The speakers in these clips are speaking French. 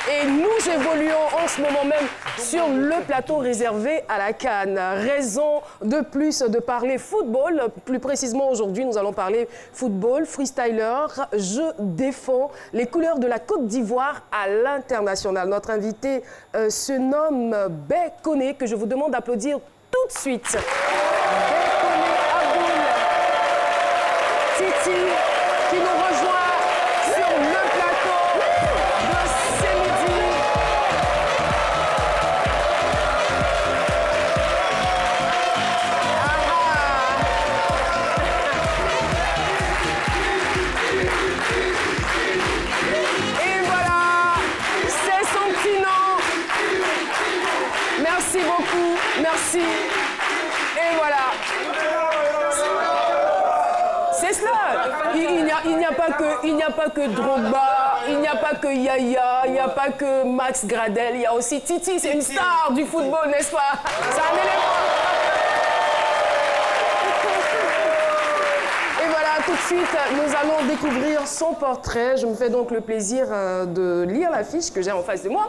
et nous évoluons en ce moment même sur le plateau réservé à la CAN. Raison de plus de parler football. Plus précisément aujourd'hui, nous allons parler football, freestyler. Je défends les couleurs de la Côte d'Ivoire à l'international. Notre invité se nomme Bey Koné, que je vous demande d'applaudir tout de suite. Bey Koné Aboul Titi, qui nous rejoint sur le plateau de ce midi. Et voilà, c'est son petit nom. Merci beaucoup, merci. Et voilà. C'est cela. Il n'y a pas que Drogba, il n'y a pas que Yaya, il n'y a pas que Max Gradel, il y a aussi Titi, c'est une star du football, n'est-ce pas? C'est un élément. Et voilà, tout de suite, nous allons découvrir son portrait. Je me fais donc le plaisir de lire l'affiche que j'ai en face de moi.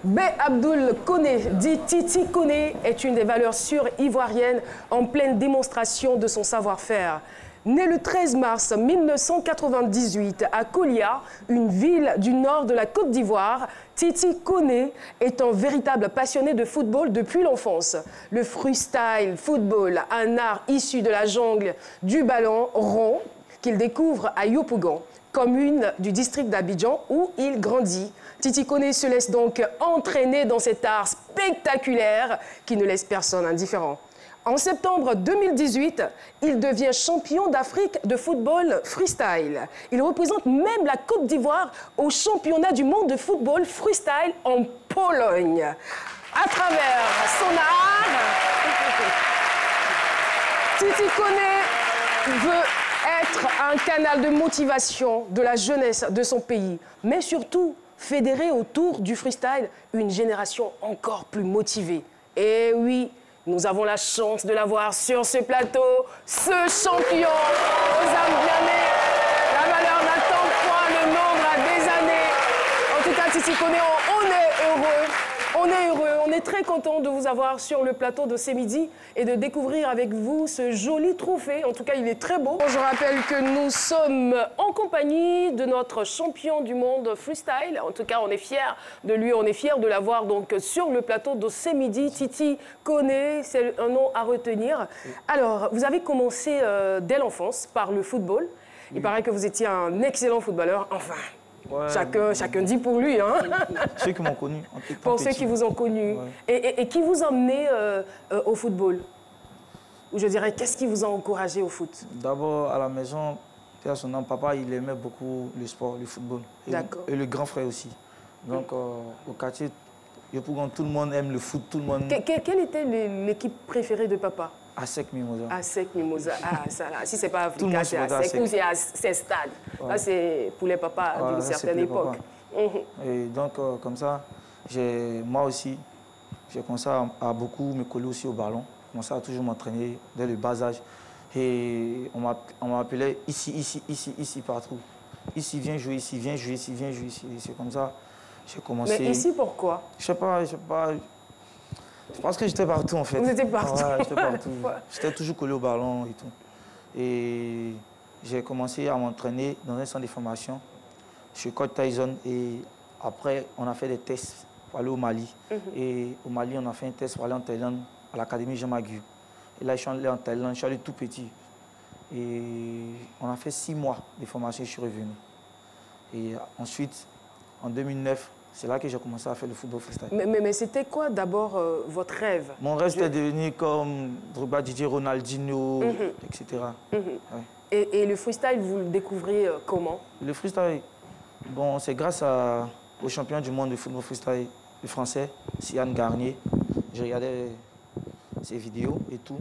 Bey Abdoul Koné, dit Titi Koné, est une des valeurs sûres ivoiriennes en pleine démonstration de son savoir-faire. Né le 13 mars 1998 à Kolia, une ville du nord de la Côte d'Ivoire, Titi Koné est un véritable passionné de football depuis l'enfance. Le freestyle football, un art issu de la jungle du ballon rond qu'il découvre à Yopougon, commune du district d'Abidjan où il grandit. Titi Koné se laisse donc entraîner dans cet art spectaculaire qui ne laisse personne indifférent. En septembre 2018, il devient champion d'Afrique de football freestyle. Il représente même la Côte d'Ivoire au championnat du monde de football freestyle en Pologne. À travers son art, Titi Koné veut être un canal de motivation de la jeunesse de son pays, mais surtout fédérer autour du freestyle une génération encore plus motivée. Et oui, nous avons la chance de l'avoir sur ce plateau, ce champion aux âmes bien-nées. La valeur n'attend point le nombre à des années. En tout cas, Titi Koné, on est heureux. On est heureux, on est très content de vous avoir sur le plateau de ce midi et de découvrir avec vous ce joli trophée. En tout cas, il est très beau. Je rappelle que nous sommes en compagnie de notre champion du monde freestyle. En tout cas, on est fiers de lui, on est fiers de l'avoir donc sur le plateau de ce midi. Titi Koné, c'est un nom à retenir. Alors, vous avez commencé dès l'enfance par le football. Il paraît que vous étiez un excellent footballeur, enfin. Ouais, chacun dit pour lui. Hein. Ceux qui m'ont connu. Pour ceux qui vous ont connu. Ouais. Et qui vous a emmené au football? Ou je dirais, qu'est-ce qui vous a encouragé au foot? D'abord, à la maison, son nom, papa, il aimait beaucoup le sport, le football. Et le grand frère aussi. Donc, au quartier, tout le monde aime le foot, tout le monde... Quelle était l'équipe préférée de papa? ASEC Mimosa. ASEC Mimosa. Ah, ça là. Si c'est pas Africa, c'est ASEC ou c'est Stade. Ouais. Là, c'est pour les papas d'une certaine époque. Et donc, comme ça, moi aussi, j'ai commencé à beaucoup me coller aussi au ballon. J'ai commencé à toujours m'entraîner dès le bas âge. Et on m'appelait ici, partout. Ici, viens jouer, ici, viens jouer, ici, viens jouer, ici. C'est comme ça, j'ai commencé... Mais ici, pourquoi? Je sais pas. Je pense que j'étais partout, en fait. Vous étiez partout? Ouais, j'étais partout. J'étais toujours collé au ballon et tout. Et j'ai commencé à m'entraîner dans un centre de formation chez Coach Tyson. Et après, on a fait des tests pour aller au Mali. Et au Mali, on a fait un test pour aller en Thaïlande, à l'Académie Jean Magu. Et là, je suis allé en Thaïlande, je suis allé tout petit. Et on a fait 6 mois de formation et je suis revenu. Et ensuite, en 2009, c'est là que j'ai commencé à faire le football freestyle. Mais c'était quoi d'abord votre rêve? Mon rêve, c'était de devenir comme Drogba, Didier, Ronaldinho, etc. Ouais. Et le freestyle, vous le découvrez comment? Le freestyle, bon, c'est grâce au champion du monde de football freestyle, le français, Sian Garnier. J'ai regardé ses vidéos et tout.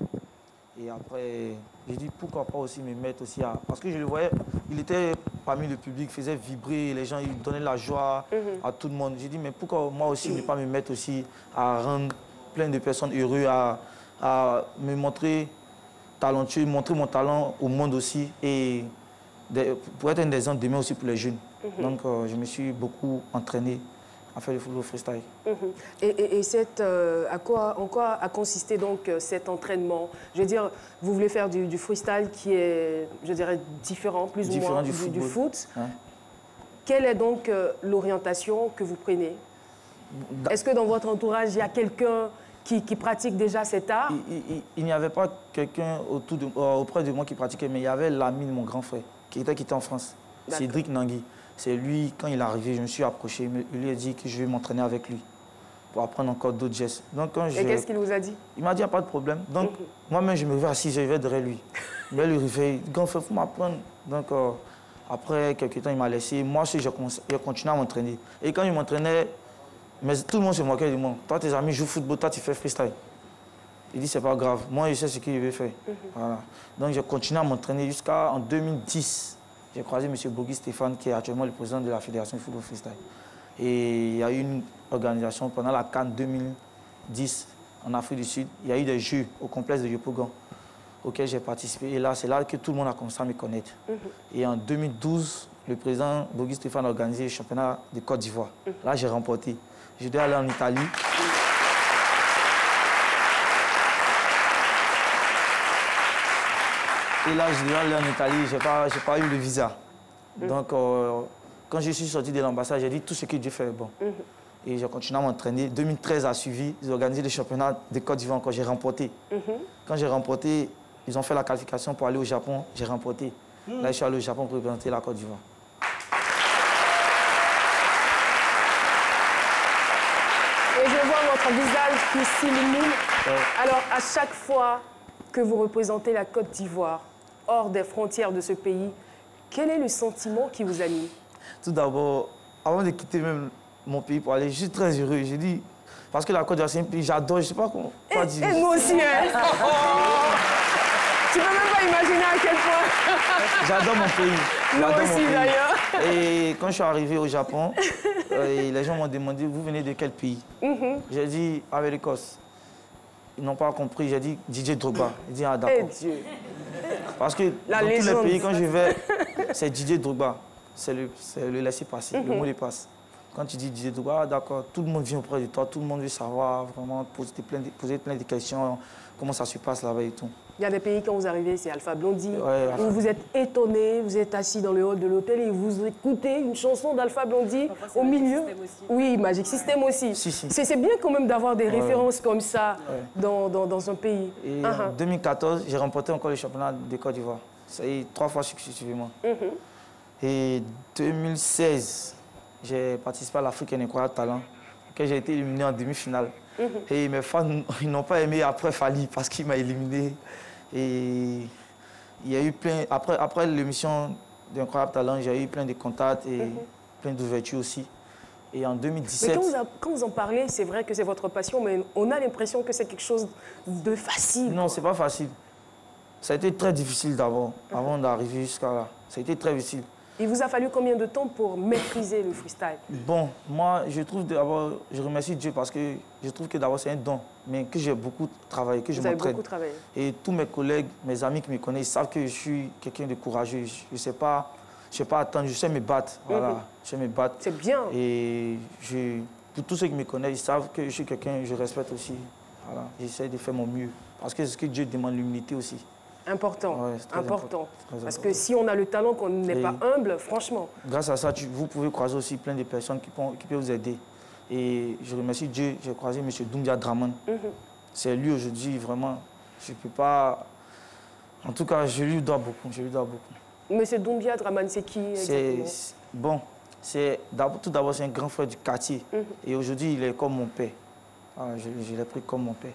Et après, j'ai dit pourquoi pas aussi me mettre aussi à... Parce que je le voyais, il était parmi le public, faisait vibrer, les gens, il donnait la joie à tout le monde. J'ai dit, mais pourquoi moi aussi ne pas me mettre aussi à rendre plein de personnes heureuses, à me montrer talentueux, montrer mon talent au monde aussi et pour être un exemple demain aussi pour les jeunes. Donc, je me suis beaucoup entraîné à faire le football freestyle. Et en quoi a consisté donc cet entraînement? Je veux dire, vous voulez faire du freestyle qui est, je dirais, différent, plus ou moins du foot. Ouais. Quelle est donc l'orientation que vous prenez? Est-ce que dans votre entourage, il y a quelqu'un qui pratique déjà cet art? Il n'y avait pas quelqu'un auprès de moi qui pratiquait, mais il y avait l'ami de mon grand frère qui était en France, Cédric Nangui. C'est lui, quand il est arrivé, je me suis approché, il lui a dit que je vais m'entraîner avec lui pour apprendre encore d'autres gestes. Donc, et qu'est-ce qu'il vous a dit? Il m'a dit, il n'y a pas de problème. Donc, moi-même, je me vais assis, je vais derrière lui. Je vais lui réveiller, grand frère, il faut m'apprendre. Donc, après quelques temps, il m'a laissé. Moi aussi, j'ai continué à m'entraîner. Et quand je m'entraînais, mais tout le monde se moquait de moi. Toi, tes amis jouent au football, toi, tu fais freestyle. Il dit, c'est pas grave. Moi, je sais ce que je vais faire. Voilà. Donc, j'ai continué à m'entraîner jusqu'en 2010. J'ai croisé M. Bogi Stéphane, qui est actuellement le président de la Fédération de football freestyle. Et il y a eu une organisation pendant la CAN 2010 en Afrique du Sud. Il y a eu des jeux au complexe de Yopougon auxquels j'ai participé. Et là, c'est là que tout le monde a commencé à me connaître. Et en 2012, le président Bogi Stéphane a organisé le championnat de Côte d'Ivoire. Là, j'ai remporté. Je dois aller en Italie. Et là, je devais aller en Italie, je n'ai pas eu le visa. Donc, quand je suis sorti de l'ambassade, j'ai dit tout ce que Dieu fait est bon. Et j'ai continué à m'entraîner. 2013 a suivi, ils ont organisé le championnat de Côte d'Ivoire encore, j'ai remporté. Quand j'ai remporté, ils ont fait la qualification pour aller au Japon, j'ai remporté. Là, je suis allé au Japon pour représenter la Côte d'Ivoire. Et je vois votre visage qui s'illumine. Alors, à chaque fois que vous représentez la Côte d'Ivoire, hors des frontières de ce pays, quel est le sentiment qui vous anime? Tout d'abord, avant de quitter même mon pays pour aller, je suis très heureux. J'ai dit, parce que la Côte d'Ivoire, c'est un pays, j'adore, je ne sais pas quoi dire. Et moi aussi, hein. Tu ne peux même pas imaginer à quel point. J'adore mon pays. Moi aussi, d'ailleurs. Et quand je suis arrivé au Japon, les gens m'ont demandé, vous venez de quel pays? J'ai dit, avec l'Écosse. Ils n'ont pas compris, j'ai dit Didier Drogba. Ils disent, ah d'accord. Parce que dans tous les pays, quand je vais, c'est Didier Drogba. C'est le laisser-passer, le mot de passe. Quand tu dis Didier Drogba, ah, d'accord, tout le monde vient auprès de toi, tout le monde veut savoir, vraiment poser plein de questions, comment ça se passe là-bas et tout. Il y a des pays, quand vous arrivez, c'est Alpha Blondy, ouais, où vous êtes étonné, vous êtes assis dans le hall de l'hôtel et vous écoutez une chanson d'Alpha Blondy au milieu. Oui, Magic System aussi. C'est bien quand même d'avoir des références comme ça dans un pays. Et en 2014, j'ai remporté encore le championnat de Côte d'Ivoire. Ça y est, 3 fois successivement. Et 2016, j'ai participé à l'Afrique un incroyable talent, auquel j'ai été éliminé en demi-finale. Et mes fans n'ont pas aimé après Fali parce qu'il m'a éliminé. Et il y a eu plein, après l'émission d'Incroyable Talent, j'ai eu plein de contacts et plein d'ouvertures aussi. Et en 2017... Mais quand vous en parlez, c'est vrai que c'est votre passion, mais on a l'impression que c'est quelque chose de facile. Non, c'est pas facile. Ça a été très difficile d'abord, avant d'arriver jusqu'à là. Ça a été très difficile. Il vous a fallu combien de temps pour maîtriser le freestyle? Bon, moi, je trouve d'abord, je remercie Dieu parce que je trouve que d'abord c'est un don, mais que j'ai beaucoup travaillé, que je m'entraîne. Vous avez beaucoup travaillé. Et tous mes collègues, mes amis qui me connaissent, ils savent que je suis quelqu'un de courageux. Je ne sais pas attendre, je sais me battre. Voilà, je sais me battre. C'est bien. Et pour tous ceux qui me connaissent, ils savent que je suis quelqu'un, je respecte aussi. Voilà, j'essaie de faire mon mieux. Parce que c'est ce que Dieu demande, l'humilité aussi. Important, ouais, important. Parce que si on a le talent, qu'on n'est pas humble, franchement. Grâce à ça, vous pouvez croiser aussi plein de personnes qui peuvent vous aider. Et je remercie Dieu, j'ai croisé M. Doumbia Draman. C'est lui aujourd'hui, vraiment, je ne peux pas... En tout cas, je lui dois beaucoup, M. Doumbia Draman, c'est qui exactement? Bon, tout d'abord, c'est un grand frère du quartier. Et aujourd'hui, il est comme mon père. Ah, je l'ai pris comme mon père.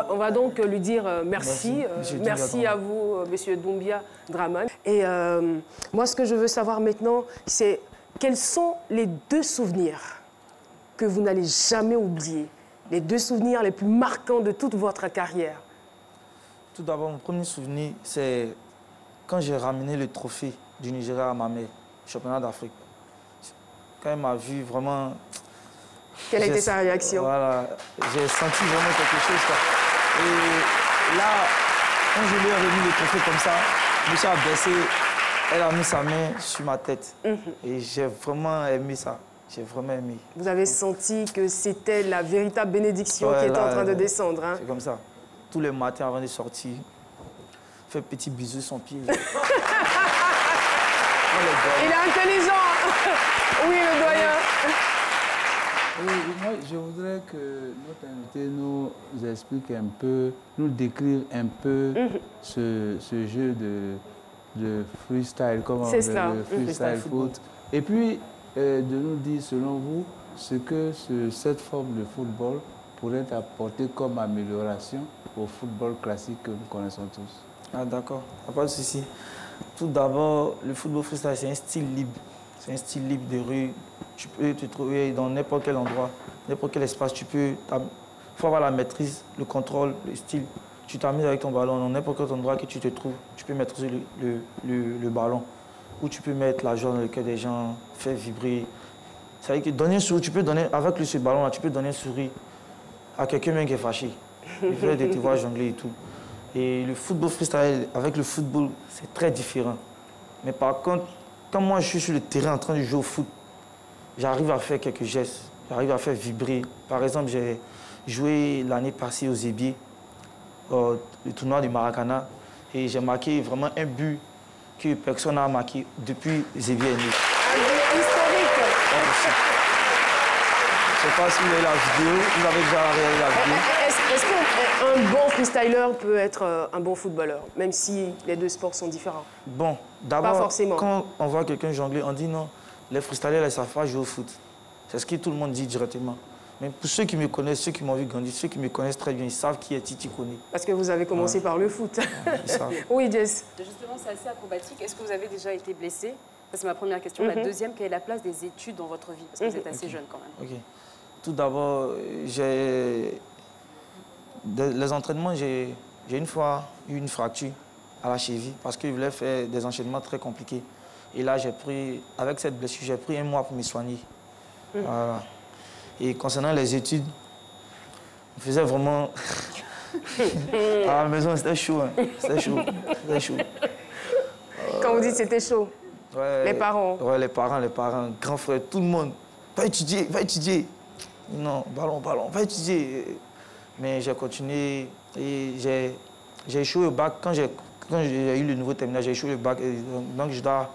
On va donc lui dire merci. Merci à vous, M. Doumbia Draman. Et moi, ce que je veux savoir maintenant, c'est quels sont les 2 souvenirs que vous n'allez jamais oublier, les 2 souvenirs les plus marquants de toute votre carrière? Tout d'abord, mon premier souvenir, c'est quand j'ai ramené le trophée du Nigeria à ma mère, championnat d'Afrique. Quand elle m'a vu, vraiment... Quelle a été sa réaction? Voilà, j'ai senti vraiment quelque chose. Quoi. Et là, quand je lui ai remis le trophée comme ça, je me suis abaissé, elle a mis sa main sur ma tête. Et j'ai vraiment aimé ça. J'ai vraiment aimé. Vous avez senti que c'était la véritable bénédiction qui était en train de descendre. Hein? C'est comme ça. Tous les matins avant de sortir, faire petit bisou son pied. Il est intelligent. Oui, le doyen. Oui, moi, je voudrais que notre invité nous explique un peu, nous décrive un peu ce jeu de freestyle, comment c'est cela. le freestyle foot. Et puis, de nous dire, selon vous, ce que cette forme de football pourrait apporter comme amélioration au football classique que nous connaissons tous. Ah d'accord, pas de souci. Tout d'abord, le football freestyle, c'est un style libre. C'est un style libre de rue. Tu peux te trouver dans n'importe quel endroit, n'importe quel espace. Il faut avoir la maîtrise, le contrôle, le style. Tu t'amuses avec ton ballon dans n'importe quel endroit que tu te trouves. Tu peux maîtriser le ballon. Ou tu peux mettre la joie dans le cœur des gens, faire vibrer. C'est-à-dire que donner un sourire, tu peux donner, avec ce ballon-là, tu peux donner un sourire à quelqu'un même qui est fâché. Il fait de te voir jongler et tout. Et le football freestyle, avec le football, c'est très différent. Mais par contre, quand moi je suis sur le terrain en train de jouer au foot, j'arrive à faire quelques gestes, j'arrive à faire vibrer. Par exemple, j'ai joué l'année passée aux Zébier, le tournoi du Maracana, et j'ai marqué vraiment un but que personne n'a marqué depuis Zébier est né. Un but historique. Je ne sais pas si vous avez la vidéo, vous avez déjà regardé la vidéo. Est-ce qu'un bon freestyler peut être un bon footballeur, même si les deux sports sont différents? Bon, d'abord, forcément. quand on voit quelqu'un jongler, on dit non, les freestylers, ils ne savent pas jouer au foot. C'est ce que tout le monde dit directement. Mais pour ceux qui me connaissent, ceux qui m'ont vu grandir, ceux qui me connaissent très bien, ils savent qui est Titi Koné. Parce que vous avez commencé par le foot. Ils savent. Oui, Jess. Justement, c'est assez acrobatique. Est-ce que vous avez déjà été blessé? Ça, c'est ma première question. La deuxième, quelle est la place des études dans votre vie? Parce que vous êtes assez jeune quand même. Ok. Tout d'abord, les entraînements, j'ai une fois eu une fracture à la cheville parce que je voulais faire des enchaînements très compliqués. Et là, avec cette blessure, j'ai pris un mois pour me soigner. Voilà. Et concernant les études, je faisais vraiment... à la maison, c'était chaud. Hein. C'était chaud. C'était chaud. Quand vous dites c'était chaud, Ouais, les parents. Ouais, les parents, grands frères, tout le monde. Va étudier, va étudier. Non, ballon, va étudier. Mais j'ai continué et j'ai échoué au bac. Quand j'ai eu le nouveau terminal, j'ai échoué au bac. Donc je dois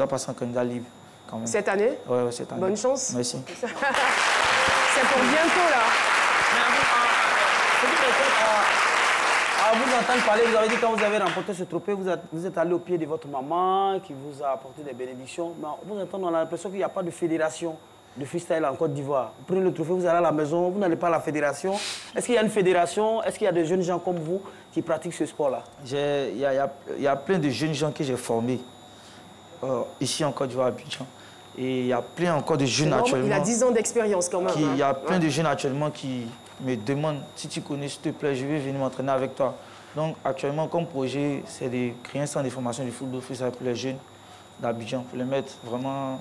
passer en candidat libre quand même. Cette année? Ouais, cette année. Bonne chance. Merci. C'est pour bientôt, là. À vous entendre parler, vous avez dit quand vous avez remporté ce trophée, vous êtes allé au pied de votre maman qui vous a apporté des bénédictions. Mais vous entendez, on a l'impression qu'il n'y a pas de fédération de freestyle en Côte d'Ivoire. Vous prenez le trophée, vous allez à la maison, vous n'allez pas à la fédération. Est-ce qu'il y a une fédération? Est-ce qu'il y a des jeunes gens comme vous qui pratiquent ce sport-là? Il y a plein de jeunes gens que j'ai formés ici en Côte d'Ivoire, à Abidjan. Et il y a plein encore de jeunes actuellement. Il a 10 ans d'expérience quand même. Il y a plein de jeunes actuellement qui me demandent si tu connais, s'il te plaît, je vais venir m'entraîner avec toi. Donc actuellement, comme projet, c'est de créer un centre de formation du football freestyle pour les jeunes d'Abidjan, pour les mettre vraiment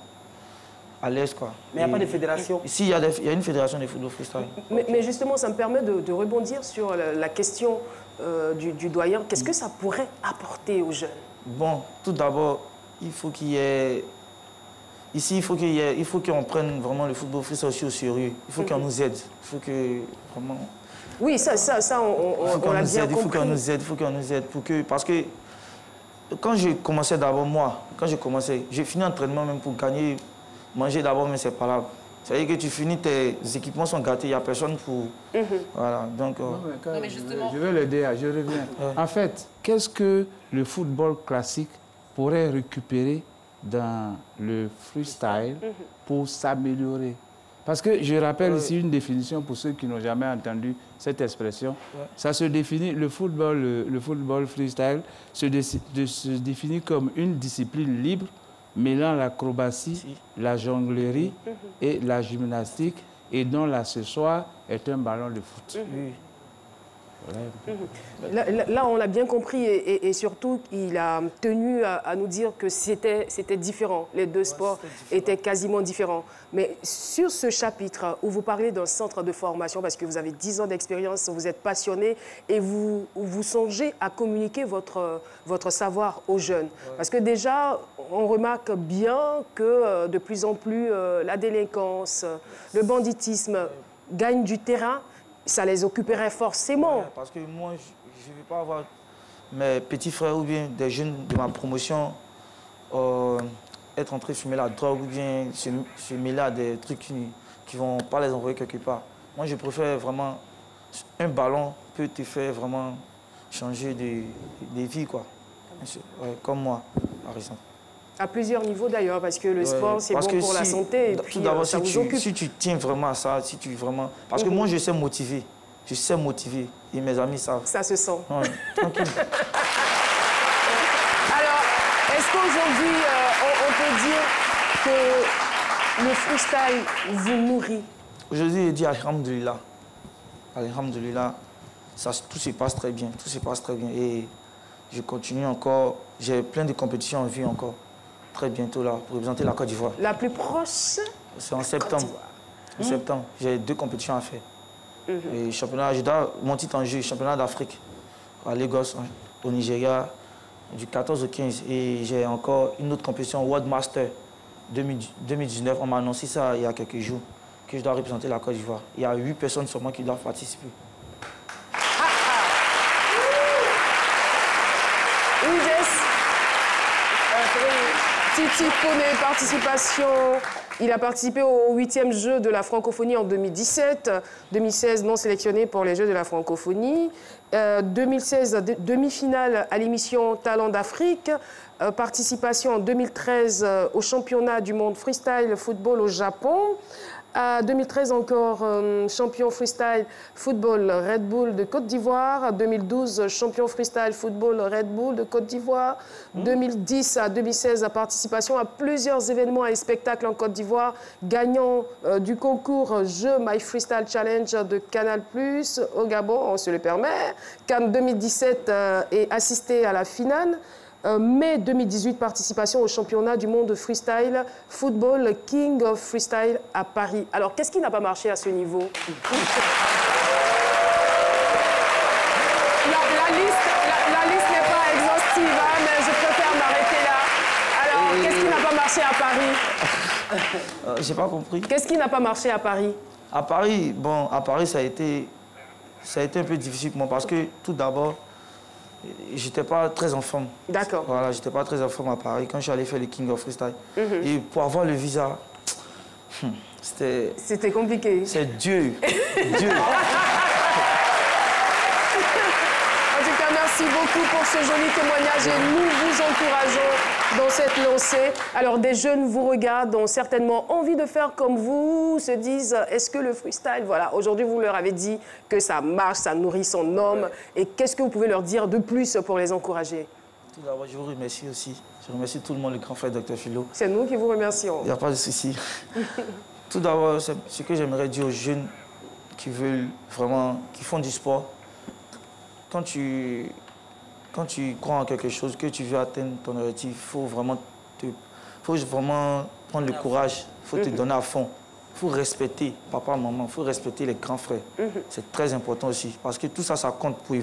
à l'aise, quoi. Mais il n'y a pas de fédération? Ici, il y a une fédération de football freestyle. Mais justement, ça me permet de rebondir sur la question du doyen. Qu'est-ce que ça pourrait apporter aux jeunes? Bon, tout d'abord, il faut qu'il y ait... Ici, il faut qu'on prenne vraiment le football freestyle aussi au sérieux. Il faut qu'on nous aide. Il faut que vraiment... Oui, ça on l'a bien compris. Il faut qu'on nous aide. Parce que quand j'ai commencé d'abord, j'ai fini l'entraînement même pour gagner, manger d'abord, mais c'est pas là. C'est-à-dire que tu finis, tes équipements sont gâtés, il n'y a personne pour... Voilà, donc... Non, mais justement... Je vais l'aider, je reviens. Ouais. En fait, qu'est-ce que le football classique pourrait récupérer dans le freestyle pour s'améliorer? Parce que je rappelle ici une définition pour ceux qui n'ont jamais entendu cette expression. Ça se définit, le football freestyle se définit comme une discipline libre mêlant l'acrobatie, la jonglerie et la gymnastique et dont l'accessoire est un ballon de foot. Oui. Là, on l'a bien compris et surtout, il a tenu à nous dire que c'était différent. Les deux sports étaient quasiment différents. Mais sur ce chapitre où vous parlez d'un centre de formation, parce que vous avez 10 ans d'expérience, vous êtes passionné et vous songez à communiquer votre savoir aux jeunes. Parce que déjà, on remarque bien que de plus en plus, la délinquance, le banditisme gagnent du terrain. Ça les occuperait forcément. Ouais, parce que moi, je ne vais pas avoir mes petits frères ou bien des jeunes de ma promotion être en train de fumer la drogue ou bien se mêler à des trucs qui ne vont pas les envoyer quelque part. Moi, je préfère vraiment... Un ballon peut te faire vraiment changer des vies, quoi. Ouais, comme moi, par exemple. À plusieurs niveaux d'ailleurs, parce que le sport, c'est bon pour la santé. Et puis, tout d'abord, ça vous occupe. si tu tiens vraiment à ça, si tu vraiment... Parce que moi, je sais motiver. Je sais motiver. Et mes amis savent. Ça se sent. Ouais, tranquille. Alors, est-ce qu'aujourd'hui, on peut dire que le freestyle vous nourrit? Aujourd'hui, je dis alhamdulillah. Alhamdulillah. Tout se passe très bien. Tout se passe très bien. Et je continue encore. J'ai plein de compétitions en vue encore. Très bientôt là, pour représenter la Côte d'Ivoire. La plus proche? C'est en septembre. En septembre, j'ai 2 compétitions à faire. Et championnat, je dois mon titre en jeu, championnat d'Afrique, à Lagos, au Nigeria, du 14 au 15. Et j'ai encore une autre compétition, World Master 2019. On m'a annoncé ça il y a quelques jours, que je dois représenter la Côte d'Ivoire. Il y a 8 personnes seulement qui doivent participer. Titi Koné, participation. Il a participé au 8e jeu de la francophonie en 2017. 2016, non sélectionné pour les Jeux de la francophonie. 2016, demi-finale à l'émission Talent d'Afrique. Participation en 2013 au championnat du monde freestyle football au Japon. 2013 encore, champion freestyle football Red Bull de Côte d'Ivoire. 2012, champion freestyle football Red Bull de Côte d'Ivoire. 2010 à 2016, participation à plusieurs événements et spectacles en Côte d'Ivoire. Gagnant du concours Jeux My Freestyle Challenge de Canal+, au Gabon, on se le permet. Cannes 2017 et assisté à la finale. Mai 2018, participation au championnat du monde de freestyle, football, King of Freestyle à Paris. Alors, qu'est-ce qui n'a pas marché à ce niveau? La liste n'est pas exhaustive, hein, mais je préfère m'arrêter là. Alors, qu'est-ce qui n'a pas marché à Paris? J'ai pas compris. Qu'est-ce qui n'a pas marché à Paris? À Paris, bon, à Paris, ça a été un peu difficile pour moi parce que, tout d'abord, j'étais pas très en forme. D'accord. Voilà, j'étais pas très en forme à Paris quand je suis allé faire le King of Freestyle. Et pour avoir le visa, c'était... C'était compliqué. C'est Dieu. Dieu. En tout cas, merci beaucoup pour ce joli témoignage et nous vous encourageons dans cette lancée. Alors, des jeunes vous regardent, ont certainement envie de faire comme vous, se disent, est-ce que le freestyle, voilà, aujourd'hui vous leur avez dit que ça marche, ça nourrit son homme. Et qu'est-ce que vous pouvez leur dire de plus pour les encourager? Tout d'abord, je vous remercie aussi. Je remercie tout le monde, le grand frère Dr Philo. C'est nous qui vous remercions. Il n'y a pas de souci. Tout d'abord, ce que j'aimerais dire aux jeunes qui veulent vraiment, qui font du sport, quand tu crois en quelque chose, que tu veux atteindre ton objectif, il faut vraiment prendre le courage, il faut te donner à fond. Il faut respecter papa, maman, il faut respecter les grands frères. C'est très important aussi, parce que tout ça, ça compte pour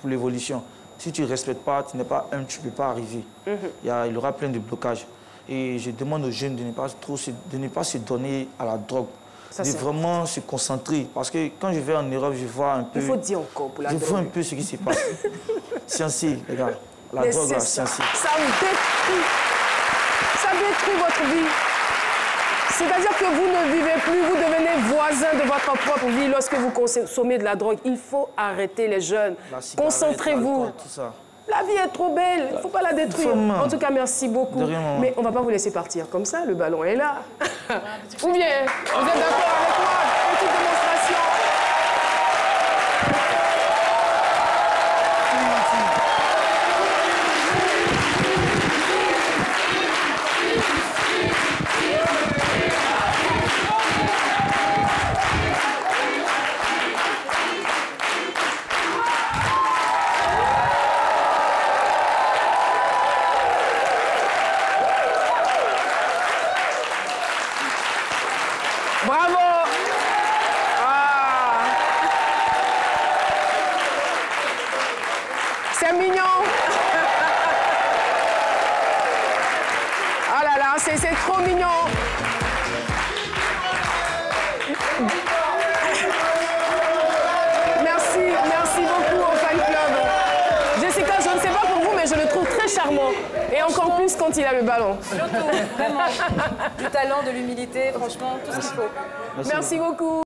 l'évolution. Si tu ne respectes pas, tu n'es pas tu ne peux pas arriver. Il y aura plein de blocages. Et je demande aux jeunes de ne pas se donner à la drogue. De vraiment se concentrer. Parce que quand je vais en Europe, je vois un peu... Il faut dire encore pour la drogue. Je vois un peu ce qui se passe. Sciencier, les gars. La drogue, la sciencier. Ça détruit votre vie. C'est-à-dire que vous ne vivez plus, vous devenez voisin de votre propre vie lorsque vous consommez de la drogue. Il faut arrêter les jeunes. Concentrez-vous. La vie est trop belle, il ne faut pas la détruire. En tout cas, merci beaucoup. Mais on ne va pas vous laisser partir comme ça, le ballon est là. Ou bien, vous êtes d'accord avec moi? Petite démonstration. Bravo. Ah. C'est mignon. Ah là là, c'est trop mignon. Merci beaucoup au fan club. Jessica, je ne sais pas pour vous, mais je le trouve très charmant. Et encore plus quand il a le ballon. Surtout, vraiment. Du talent, de l'humilité, franchement, tout ce qu'il faut. Merci beaucoup.